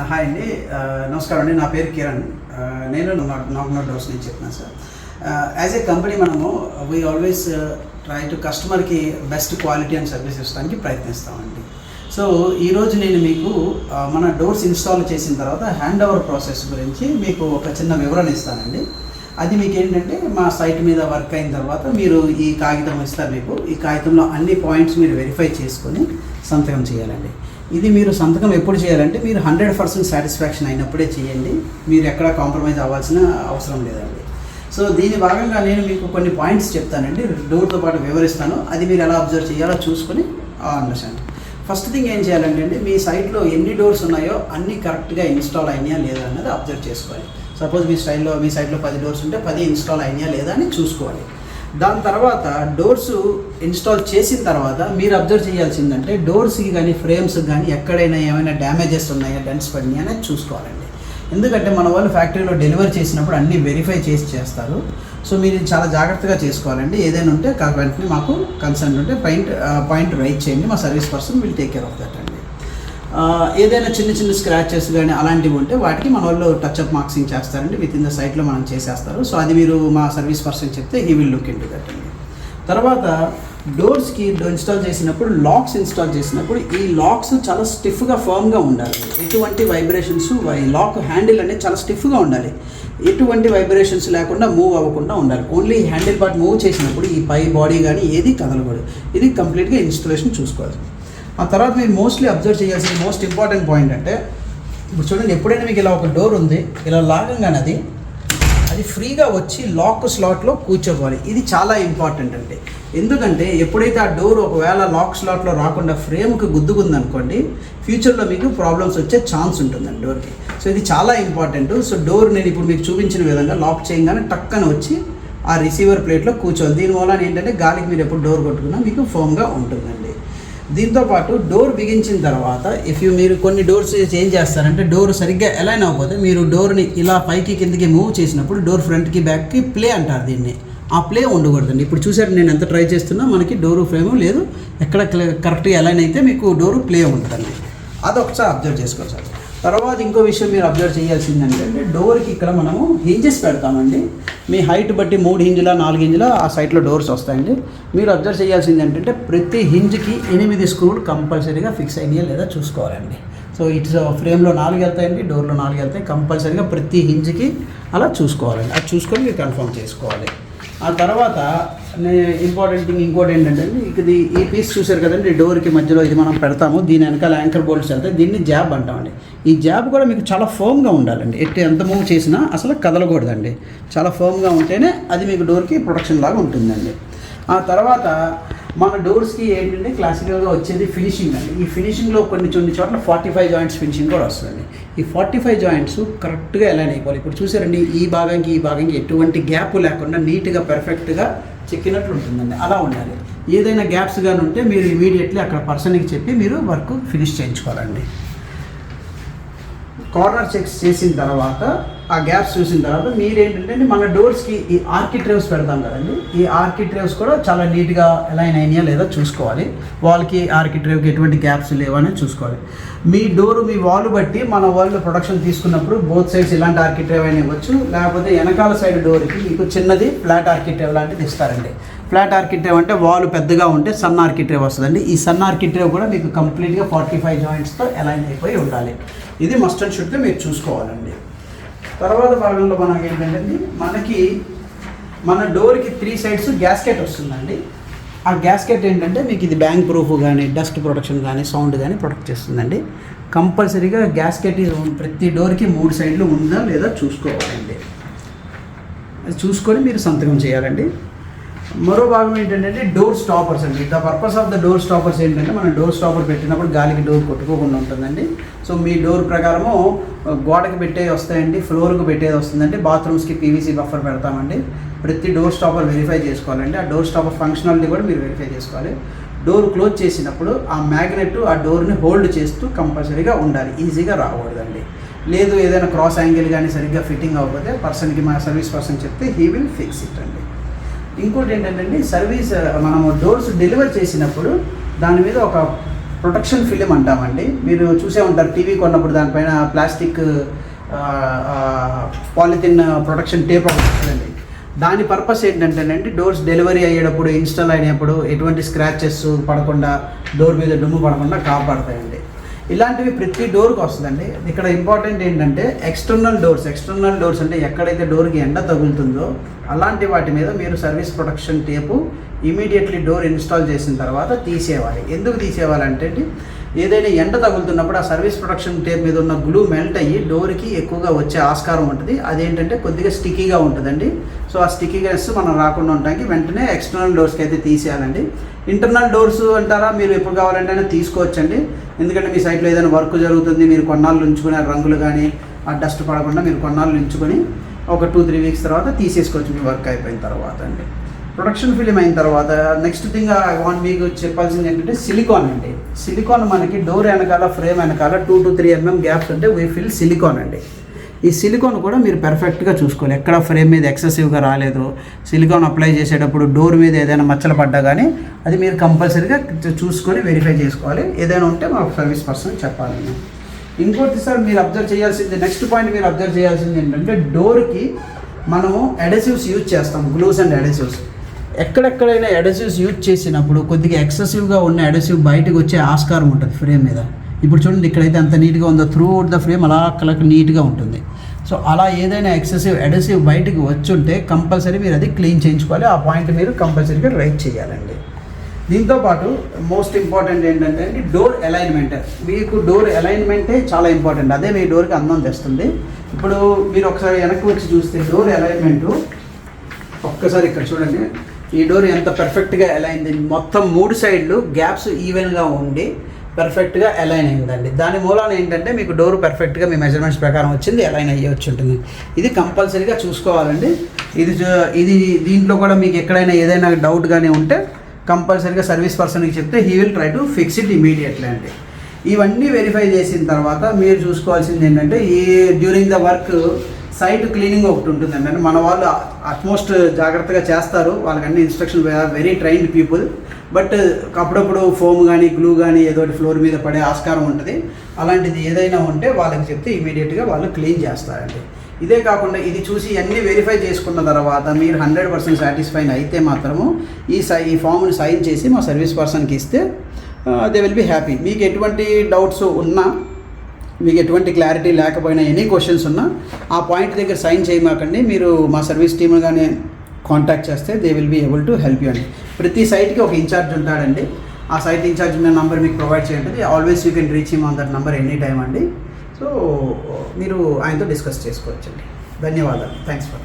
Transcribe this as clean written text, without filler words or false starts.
Hi అండి, నమస్కారం అండి. నా పేరు కిరణ్. నేను నాగ్నో డోర్స్ నుంచి చెప్తున్నాను సార్. యాజ్ ఏ కంపెనీ మనము వీ ఆల్వేస్ ట్రై టు కస్టమర్కి బెస్ట్ క్వాలిటీ అండ్ సర్వీస్ ఇవ్వడానికి ప్రయత్నిస్తామండి. సో ఈరోజు నేను మీకు మన డోర్స్ ఇన్స్టాల్ చేసిన తర్వాత హ్యాండ్ ఓవర్ ప్రాసెస్ గురించి మీకు ఒక చిన్న వివరణ ఇస్తానండి. అది మీకు ఏంటంటే, మా సైట్ మీద వర్క్ అయిన తర్వాత మీరు ఈ కాగితం ఇస్తారు. మీకు ఈ కాగితంలో అన్ని పాయింట్స్ మీరు వెరిఫై చేసుకొని సంతకం చేయాలండి. ఇది మీరు సంతకం ఎప్పుడు చేయాలంటే, మీరు 100% సాటిస్ఫాక్షన్ అయినప్పుడే చేయండి. మీరు ఎక్కడా కాంప్రమైజ్ అవ్వాల్సిన అవసరం లేదండి. సో దీని భాగంగా నేను మీకు కొన్ని పాయింట్స్ చెప్తానండి, డోర్తో పాటు వివరిస్తాను. అది మీరు ఎలా అబ్జర్వ్ చేయాలో చూసుకొని అండర్స్టాండ్. ఫస్ట్ థింగ్ ఏం చేయాలంటే అండి, మీ సైట్లో ఎన్ని డోర్స్ ఉన్నాయో అన్నీ కరెక్ట్గా ఇన్స్టాల్ అయినాయా లేదా అన్నది అబ్జర్వ్ చేసుకోవాలి. సపోజ్ మీ సైట్లో 10 డోర్స్ ఉంటే 10 ఇన్స్టాల్ అయినాయా లేదా అని చూసుకోవాలి. దాని తర్వాత డోర్స్ ఇన్స్టాల్ చేసిన తర్వాత మీరు అబ్జర్వ్ చేయాల్సిందంటే, డోర్స్కి కానీ ఫ్రేమ్స్కి కానీ ఎక్కడైనా ఏమైనా డ్యామేజెస్ ఉన్నాయా, డెంట్స్ పడినాయా అనేది చూసుకోవాలండి. ఎందుకంటే మన వాళ్ళు ఫ్యాక్టరీలో డెలివరీ చేసినప్పుడు అన్నీ వెరిఫై చేస్తారు. సో మీరు చాలా జాగ్రత్తగా చేసుకోవాలండి. ఏదైనా ఉంటే వెంటనే మాకు కన్సర్న్ ఉంటే పాయింట్ రైట్ చేయండి. మా service person will take care of that అండి. ఏదైనా చిన్న స్క్రాచెస్ కానీ అలాంటివి ఉంటే వాటికి మన వాళ్ళు టచ్అప్ మార్క్సింగ్ చేస్తారండి. విత్ ఇన్ ద సైట్లో మనం చేసేస్తారు. సో అది మీరు మా సర్వీస్ పర్సన్ చెప్తే he will look in to that అండి. తర్వాత డోర్స్కి ఇన్స్టాల్ చేసినప్పుడు, లాక్స్ ఇన్స్టాల్ చేసినప్పుడు ఈ లాక్స్ చాలా స్టిఫ్గా ఫర్మ్గా ఉండాలి. ఎటువంటి వైబ్రేషన్స్, లాక్ హ్యాండిల్ అనేది చాలా స్టిఫ్గా ఉండాలి. ఎటువంటి వైబ్రేషన్స్ లేకుండా మూవ్ అవ్వకుండా ఉండాలి. ఓన్లీ హ్యాండిల్ పార్ట్ మూవ్ చేసినప్పుడు ఈ పై బాడీ కానీ ఏది కదలకూడదు. ఇది కంప్లీట్గా ఇన్స్టాలేషన్ చూసుకోవాలి. ఆ తర్వాత మీరు మోస్ట్లీ అబ్జర్వ్ చేయాల్సిన మోస్ట్ ఇంపార్టెంట్ పాయింట్ అంటే, ఇప్పుడు చూడండి, ఎప్పుడైనా మీకు ఇలా ఒక డోర్ ఉంది, ఇలా లాగంగానే అది ఫ్రీగా వచ్చి లాక్ స్లాట్లో కూర్చోవాలి. ఇది చాలా ఇంపార్టెంట్ అండి. ఎందుకంటే ఎప్పుడైతే ఆ డోర్ ఒకవేళ లాక్ స్లాట్లో రాకుండా ఫ్రేమ్కి గుద్దుకుందనుకోండి, ఫ్యూచర్లో మీకు ప్రాబ్లమ్స్ వచ్చే ఛాన్స్ ఉంటుందండి డోర్కి. సో ఇది చాలా ఇంపార్టెంట్. సో డోర్ నేను ఇప్పుడు మీకు చూపించిన విధంగా లాక్ చేయగానే టక్కన వచ్చి ఆ రిసీవర్ ప్లేట్లో కూర్చోవాలి. దీనివల్ల ఏంటంటే గాలికి మీరు ఎప్పుడు డోర్ కొట్టుకున్నా మీకు ఫర్మ్గా ఉంటుందండి. దీంతోపాటు డోర్ బిగించిన తర్వాత మీరు కొన్ని డోర్స్ ఏం చేస్తారంటే, డోర్ సరిగ్గా అలైన్ అవ్వకపోతే మీరు డోర్ని ఇలా పైకి కిందకి మూవ్ చేసినప్పుడు డోర్ ఫ్రంట్కి బ్యాక్కి ప్లే అంటారు దీన్ని. ఆ ప్లే ఉండకూడదండి. ఇప్పుడు చూసారు, నేను ఎంత ట్రై చేస్తున్నా మనకి డోరు ఫ్రేము లేదు. ఎక్కడ కరెక్ట్గా అలైన్ అయితే మీకు డోరు ప్లే ఉంటుందండి. అదొకసారి అబ్జర్వ్ చేసుకోవచ్చు సార్. తర్వాత ఇంకో విషయం మీరు అబ్జర్వ్ చేయాల్సిందంటే, డోర్కి ఇక్కడ మనము హింజెస్ పెడతామండి. మీ హైట్ బట్టి 3 హింజుల 4 హింజుల ఆ సైట్లో డోర్స్ వస్తాయండి. మీరు అబ్జర్వ్ చేయాల్సింది ఏంటంటే, ప్రతి హింజ్కి 8 స్క్రూలు కంపల్సరీగా ఫిక్స్ అయినాయా లేదా చూసుకోవాలండి. సో ఇట్స్ ఫ్రేమ్లో 4 వెళ్తాయండి, డోర్లో 4 వెళ్తాయి. కంపల్సరీగా ప్రతి హింజ్కి అలా చూసుకోవాలండి. అది చూసుకొని మీరు కన్ఫర్మ్ చేసుకోవాలి. ఆ తర్వాత ఇంపార్టెంట్ థింగ్ ఇంకోటి ఏంటంటే, ఇది ఈ పీస్ చూసారు కదండి, డోర్కి మధ్యలో ఇది మనం పెడతాము. దీని వెనకాల యాంకర్ బోల్ట్స్ వెళ్తాయి. దీన్ని జాబ్ అంటామండి. ఈ జాబ్ కూడా మీకు చాలా ఫర్మ్గా ఉండాలండి. ఎంత మూవ్ చేసినా అసలు కదలకూడదండి. చాలా ఫర్మ్గా ఉంటేనే అది మీకు డోర్కి ప్రొటెక్షన్ లాగా ఉంటుందండి. ఆ తర్వాత మన డోర్స్కి ఏంటంటే క్లాసికల్గా వచ్చేది ఫినిషింగ్ అండి. ఈ ఫినిషింగ్లో కొన్ని చోట్ల 45 జాయింట్స్ ఫినిషింగ్ కూడా వస్తుందండి. ఈ 45 జాయింట్స్ కరెక్ట్గా అలైన్ అయిపోవాలి. ఇప్పుడు చూసారండి, ఈ భాగంకి ఎటువంటి గ్యాప్ లేకుండా నీట్గా పర్ఫెక్ట్గా చెక్కినట్లు ఉంటుందండి. అలా ఉండాలి. ఏదైనా గ్యాప్స్ కానీ ఉంటే మీరు ఇమీడియట్లీ అక్కడ పర్సన్కి చెప్పి మీరు వర్క్ ఫినిష్ చేయించుకోవాలండి. కార్నర్ చెక్స్ చేసిన తర్వాత, ఆ గ్యాప్స్ చూసిన తర్వాత మీరేంటంటే, మన డోర్స్కి ఈ ఆర్కిట్రేవ్స్ పెడతాం కదండి, ఈ ఆర్కిట్రేవ్స్ కూడా చాలా నీట్గా అలైన్ అయినాయా లేదా చూసుకోవాలి. వాల్కి ఆర్కిట్రేవ్కి ఎటువంటి గ్యాప్స్ లేవని చూసుకోవాలి. మీ డోరు మీ వాల్ బట్టి మన వాళ్ళు ప్రొడక్షన్ తీసుకున్నప్పుడు బోత్ సైడ్స్ ఇలాంటి ఆర్కిట్రేవ్ అయినా ఇవ్వచ్చు, లేకపోతే వెనకాల సైడ్ డోర్కి మీకు చిన్నది ఫ్లాట్ ఆర్కిట్రేవ్ లాంటిది ఇస్తారండి. ఫ్లాట్ ఆర్కిట్రేవ్ అంటే వాల్ పెద్దగా ఉంటే సన్ ఆర్కిట్రేవ్ వస్తుందండి. ఈ సన్ ఆర్కిట్రేవ్ కూడా మీకు కంప్లీట్గా 45 జాయింట్స్తో అలైన్ అయిపోయి ఉండాలి. ఇది మస్ట్ అండ్ షుడ్గా మీరు చూసుకోవాలండి. తర్వాత భాగంలో మనకి ఏంటంటే, మన డోర్కి 3 సైడ్స్ గ్యాస్కెట్ వస్తుందండి. ఆ గ్యాస్కెట్ ఏంటంటే మీకు ఇది బ్యాంగ్ ప్రూఫ్ కానీ, డస్ట్ ప్రొటెక్షన్ కానీ, సౌండ్ కానీ ప్రొటెక్ట్ చేస్తుందండి. కంపల్సరీగా గ్యాస్కెట్ ప్రతి డోర్కి 3 సైడ్లు ఉందా లేదా చూసుకోవాలండి. అది చూసుకొని మీరు సంతకం చేయాలండి. మరో భాగం ఏంటంటే డోర్ స్టాపర్స్ అండి. The purpose of the door stoppers ఏంటంటే, మనం డోర్ స్టాపర్ పెట్టినప్పుడు గాలికి డోర్ కొట్టుకోకుండా ఉంటుందండి. సో మీ డోర్ ప్రకారము గోడకి పెట్టేది వస్తాయండి, ఫ్లోర్కి పెట్టేది వస్తుందండి, బాత్రూమ్స్కి పీవీసీ బఫర్ పెడతామండి. ప్రతి డోర్ స్టాపర్ వెరిఫై చేసుకోవాలండి. ఆ డోర్ స్టాపర్ ఫంక్షనాలిటీ కూడా మీరు వెరిఫై చేసుకోవాలి. డోర్ క్లోజ్ చేసినప్పుడు ఆ మ్యాగ్నెట్ ఆ డోర్ని హోల్డ్ చేస్తూ కంపల్సరీగా ఉండాలి. ఈజీగా రాకూడదండి. లేదు ఏదైనా క్రాస్ యాంగిల్ కానీ సరిగ్గా ఫిట్టింగ్ అవ్వకపోతే పర్సన్కి, మా సర్వీస్ పర్సన్ చెప్తే హీ విల్ ఫిక్స్ ఇట్ అండి. ఇంకోటి ఏంటంటే, మనము డోర్స్ డెలివర్ చేసినప్పుడు దాని మీద ఒక ప్రొటెక్షన్ ఫిలిం అంటామండి. మీరు చూసే ఉంటారు టీవీ కొన్నప్పుడు దానిపైన ప్లాస్టిక్ పాలిథిన్ ప్రొటెక్షన్ టేప్ ఒకటి వస్తుందండి. దాని పర్పస్ ఏంటంటేనండి డోర్స్ డెలివరీ అయ్యేటప్పుడు ఇన్స్టాల్ అయినప్పుడు ఎటువంటి స్క్రాచెస్ పడకుండా డోర్ మీద దుమ్ము పడకుండా కాపాడతాయండి. ఇలాంటివి ప్రతి డోర్కి వస్తుందండి. ఇక్కడ ఇంపార్టెంట్ ఏంటంటే ఎక్స్టర్నల్ డోర్స్ అంటే ఎక్కడైతే డోర్కి ఎండ తగులుతుందో అలాంటి వాటి మీద మీరు service protection tape immediately door install చేసిన తర్వాత తీసేయాలి. ఎందుకు తీసేయాలంటే ఏదైనా ఎండ తగులుతున్నప్పుడు ఆ సర్వీస్ ప్రొటెక్షన్ టేప్ మీద ఉన్న గ్లూ మెల్ట్ అయ్యి డోర్కి ఎక్కువగా వచ్చే ఆస్కారం ఉంటుంది. అదేంటంటే కొద్దిగా స్టిక్కీగా ఉంటుందండి. సో ఆ స్టిక్కీనెస్ మనం రాకుండా ఉండడానికి వెంటనే ఎక్స్టర్నల్ డోర్స్కి అయితే తీసేయాలండి. ఇంటర్నల్ డోర్స్ అంటారా, మీరు ఎప్పుడు కావాలంటే తీసుకోవచ్చండి. ఎందుకంటే మీ సైట్లో ఏదైనా వర్క్ జరుగుతుంది, మీరు కొన్నాళ్ళు ఉంచుకునే రంగులు కానీ ఆ డస్ట్ పడకుండా మీరు కొన్నాళ్ళు ఉంచుకొని ఒక 2-3 వీక్స్ తర్వాత తీసేసుకోవచ్చు మీ వర్క్ అయిపోయిన తర్వాత అండి. ప్రొటెక్షన్ ఫిలిం అయిన తర్వాత నెక్స్ట్ థింగ్ మీకు చెప్పాల్సింది ఏంటంటే సిలికాన్ అండి. సిలికాన్ మనకి డోర్ వెనకాల ఫ్రేమ్ వెనకాల 2 to 3 mm గ్యాప్స్ ఉంటే వీ ఫిల్ సిలికాన్ అండి. ఈ సిలికాన్ కూడా మీరు పర్ఫెక్ట్గా చూసుకోవాలి. ఎక్కడ ఫ్రేమ్ మీద ఎక్సెసివ్గా రాలేదు, సిలికాన్ అప్లై చేసేటప్పుడు డోర్ మీద ఏదైనా మచ్చలు పడ్డా కానీ అది మీరు కంపల్సరీగా చూసుకొని వెరిఫై చేసుకోవాలి. ఏదైనా ఉంటే మా సర్వీస్ పర్సన్ చెప్పాలండి. ఇంకోటి సార్ మీరు అబ్జర్వ్ చేయాల్సింది, నెక్స్ట్ పాయింట్ మీరు అబ్జర్వ్ చేయాల్సింది ఏంటంటే డోర్కి మనము అడెసివ్స్ యూజ్ చేస్తాం, గ్లూస్ అండ్ అడెసివ్స్. ఎక్కడెక్కడైనా అడెసివ్స్ యూజ్ చేసినప్పుడు కొద్దిగా ఎక్సెసివ్గా ఉన్న అడెసివ్ బయటకు వచ్చే ఆస్కారం ఉంటుంది ఫ్రేమ్ మీద. ఇప్పుడు చూడండి, ఇక్కడైతే అంత నీట్గా ఉందో త్రూ అవుట్ ద ఫ్రేమ్ అలా కలక నీట్గా ఉంటుంది. సో అలా ఏదైనా ఎక్సెసివ్ అడెసివ్ బయటకు వచ్చుంటే కంపల్సరీ మీరు అది క్లీన్ చేయించుకోవాలి. ఆ పాయింట్ మీరు కంపల్సరీగా రైట్ చేయాలండి. దీంతోపాటు మోస్ట్ ఇంపార్టెంట్ ఏంటంటే డోర్ అలైన్మెంట్. మీకు డోర్ అలైన్మెంటే చాలా ఇంపార్టెంట్. అదే మీ డోర్కి అందం తెస్తుంది. ఇప్పుడు మీరు ఒకసారి వెనక్కి వచ్చి చూస్తే డోర్ అలైన్మెంటు ఒక్కసారి ఇక్కడ చూడండి, ఈ డోర్ ఎంత పర్ఫెక్ట్గా అలైన్ అయింది. మొత్తం 3 సైడ్లు గ్యాప్స్ ఈవెన్గా ఉండి పర్ఫెక్ట్గా అలైన్ అయిందండి. దాని మూలాన ఏంటంటే మీకు డోర్ పర్ఫెక్ట్గా మీ మెజర్మెంట్స్ ప్రకారం వచ్చింది, అలైన్ అయ్యి వచ్చి ఉంటుంది. ఇది కంపల్సరీగా చూసుకోవాలండి. ఇది దీంట్లో కూడా మీకు ఎక్కడైనా ఏదైనా డౌట్ కానీ ఉంటే కంపల్సరీగా సర్వీస్ పర్సన్కి చెప్తే he will try to fix it immediately అండి. ఇవన్నీ వెరిఫై చేసిన తర్వాత మీరు చూసుకోవాల్సింది ఏంటంటే during the work site cleaning ఒకటి ఉంటుందండి. అంటే మన వాళ్ళు అట్మోస్ట్ జాగ్రత్తగా చేస్తారు, వాళ్ళకి అన్ని instruction very trained people. But అప్పుడప్పుడు ఫోమ్ కానీ గ్లూ కానీ ఏదో ఫ్లోర్ మీద పడే ఆస్కారం ఉంటుంది. అలాంటిది ఏదైనా ఉంటే వాళ్ళకి చెప్తే ఇమీడియట్గా వాళ్ళు క్లీన్ చేస్తారండి. ఇదే కాకుండా ఇది చూసి అన్నీ వెరిఫై చేసుకున్న తర్వాత మీరు 100% సాటిస్ఫైన్ అయితే మాత్రము ఈ ఫామ్ని సైన్ చేసి మా సర్వీస్ పర్సన్కి ఇస్తే దే విల్ బి హ్యాపీ. మీకు ఎటువంటి డౌట్స్ ఉన్నా, మీకు ఎటువంటి క్లారిటీ లేకపోయినా, ఎనీ క్వశ్చన్స్ ఉన్నా ఆ పాయింట్ దగ్గర సైన్ చేయమాకండి. మీరు మా సర్వీస్ టీమ్ కానీ కాంటాక్ట్ చేస్తే they will be able to help you అండి. ప్రతి సైట్కి ఒక ఇన్ఛార్జ్ ఉంటాడండి. ఆ సైట్ ఇన్ఛార్జ్ ఉన్న నెంబర్ మీకు ప్రొవైడ్ చేయండి. Always you can reach him on that number any time అండి. సో మీరు ఆయనతో డిస్కస్ చేసుకోవచ్చండి. ధన్యవాదాలు. Thanks for